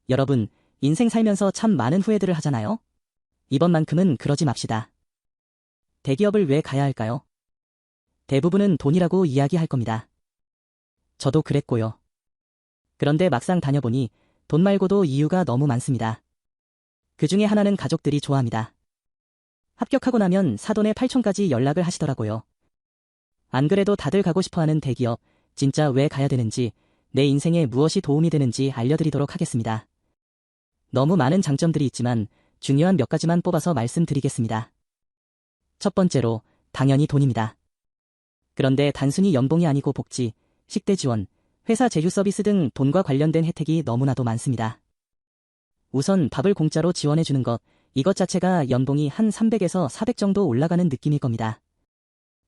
여러분, 인생 살면서 참 많은 후회들을 하잖아요? 이번만큼은 그러지 맙시다. 대기업을 왜 가야 할까요? 대부분은 돈이라고 이야기할 겁니다. 저도 그랬고요. 그런데 막상 다녀보니 돈 말고도 이유가 너무 많습니다. 그 중에 하나는 가족들이 좋아합니다. 합격하고 나면 사돈의 팔촌까지 연락을 하시더라고요. 안 그래도 다들 가고 싶어하는 대기업, 진짜 왜 가야 되는지, 내 인생에 무엇이 도움이 되는지 알려드리도록 하겠습니다. 너무 많은 장점들이 있지만 중요한 몇 가지만 뽑아서 말씀드리겠습니다. 첫 번째로, 당연히 돈입니다. 그런데 단순히 연봉이 아니고 복지, 식대 지원, 회사 제휴 서비스 등 돈과 관련된 혜택이 너무나도 많습니다. 우선 밥을 공짜로 지원해주는 것, 이것 자체가 연봉이 한 300에서 400 정도 올라가는 느낌일 겁니다.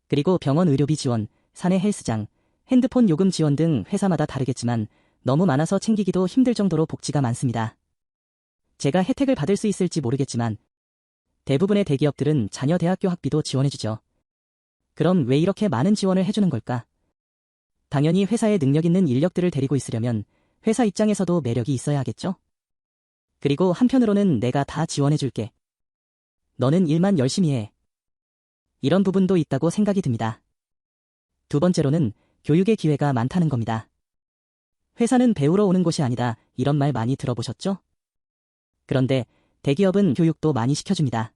그리고 병원 의료비 지원, 사내 헬스장, 핸드폰 요금 지원 등 회사마다 다르겠지만 너무 많아서 챙기기도 힘들 정도로 복지가 많습니다. 제가 혜택을 받을 수 있을지 모르겠지만 대부분의 대기업들은 자녀 대학교 학비도 지원해주죠. 그럼 왜 이렇게 많은 지원을 해주는 걸까? 당연히 회사에 능력 있는 인력들을 데리고 있으려면 회사 입장에서도 매력이 있어야 하겠죠? 그리고 한편으로는 내가 다 지원해줄게. 너는 일만 열심히 해. 이런 부분도 있다고 생각이 듭니다. 두 번째로는 교육의 기회가 많다는 겁니다. 회사는 배우러 오는 곳이 아니다, 이런 말 많이 들어보셨죠? 그런데 대기업은 교육도 많이 시켜줍니다.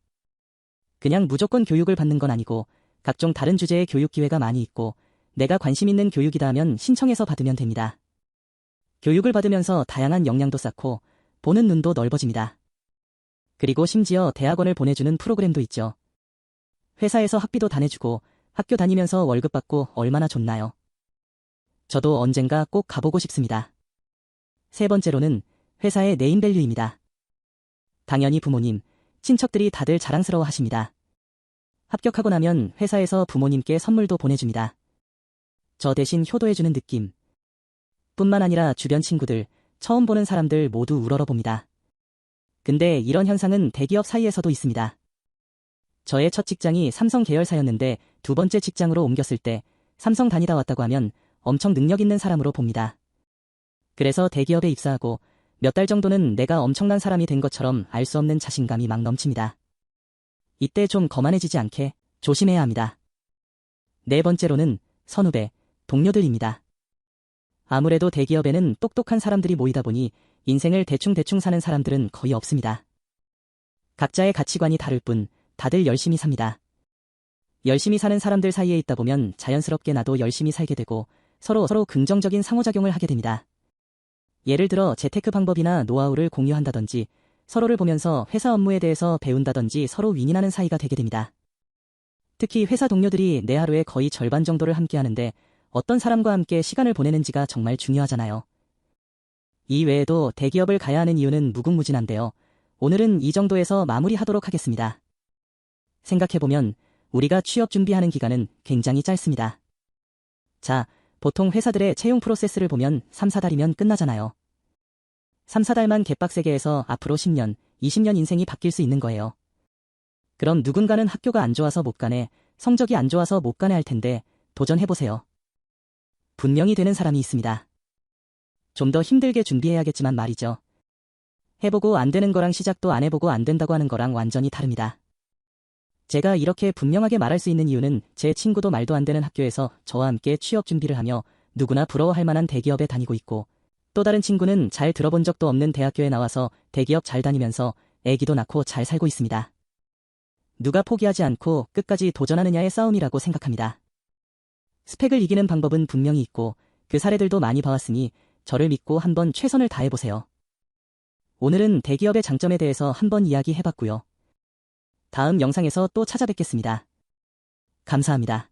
그냥 무조건 교육을 받는 건 아니고 각종 다른 주제의 교육 기회가 많이 있고 내가 관심 있는 교육이다 하면 신청해서 받으면 됩니다. 교육을 받으면서 다양한 역량도 쌓고 보는 눈도 넓어집니다. 그리고 심지어 대학원을 보내주는 프로그램도 있죠. 회사에서 학비도 다 내주고 학교 다니면서 월급 받고 얼마나 좋나요? 저도 언젠가 꼭 가보고 싶습니다. 세 번째로는 회사의 네임밸류입니다. 당연히 부모님, 친척들이 다들 자랑스러워 하십니다. 합격하고 나면 회사에서 부모님께 선물도 보내줍니다. 저 대신 효도해주는 느낌. 뿐만 아니라 주변 친구들, 처음 보는 사람들 모두 우러러봅니다. 근데 이런 현상은 대기업 사이에서도 있습니다. 저의 첫 직장이 삼성 계열사였는데 두 번째 직장으로 옮겼을 때 삼성 다니다 왔다고 하면 엄청 능력 있는 사람으로 봅니다. 그래서 대기업에 입사하고 몇 달 정도는 내가 엄청난 사람이 된 것처럼 알 수 없는 자신감이 막 넘칩니다. 이때 좀 거만해지지 않게 조심해야 합니다. 네 번째로는 선후배, 동료들입니다. 아무래도 대기업에는 똑똑한 사람들이 모이다 보니 인생을 대충대충 사는 사람들은 거의 없습니다. 각자의 가치관이 다를 뿐 다들 열심히 삽니다. 열심히 사는 사람들 사이에 있다 보면 자연스럽게 나도 열심히 살게 되고 서로 긍정적인 상호작용을 하게 됩니다. 예를 들어 재테크 방법이나 노하우를 공유한다든지 서로를 보면서 회사 업무에 대해서 배운다든지 서로 윈윈하는 사이가 되게 됩니다. 특히 회사 동료들이 내 하루의 거의 절반 정도를 함께 하는데 어떤 사람과 함께 시간을 보내는지가 정말 중요하잖아요. 이 외에도 대기업을 가야 하는 이유는 무궁무진한데요. 오늘은 이 정도에서 마무리하도록 하겠습니다. 생각해보면 우리가 취업 준비하는 기간은 굉장히 짧습니다. 자, 보통 회사들의 채용 프로세스를 보면 3, 4달이면 끝나잖아요. 3, 4달만 개빡세게 해서 앞으로 10년, 20년 인생이 바뀔 수 있는 거예요. 그럼 누군가는 학교가 안 좋아서 못 가네, 성적이 안 좋아서 못 가네 할 텐데 도전해보세요. 분명히 되는 사람이 있습니다. 좀 더 힘들게 준비해야겠지만 말이죠. 해보고 안 되는 거랑 시작도 안 해보고 안 된다고 하는 거랑 완전히 다릅니다. 제가 이렇게 분명하게 말할 수 있는 이유는 제 친구도 말도 안 되는 학교에서 저와 함께 취업 준비를 하며 누구나 부러워할 만한 대기업에 다니고 있고 또 다른 친구는 잘 들어본 적도 없는 대학교에 나와서 대기업 잘 다니면서 애기도 낳고 잘 살고 있습니다. 누가 포기하지 않고 끝까지 도전하느냐의 싸움이라고 생각합니다. 스펙을 이기는 방법은 분명히 있고 그 사례들도 많이 봐왔으니 저를 믿고 한번 최선을 다해보세요. 오늘은 대기업의 장점에 대해서 한번 이야기해봤고요. 다음 영상에서 또 찾아뵙겠습니다. 감사합니다.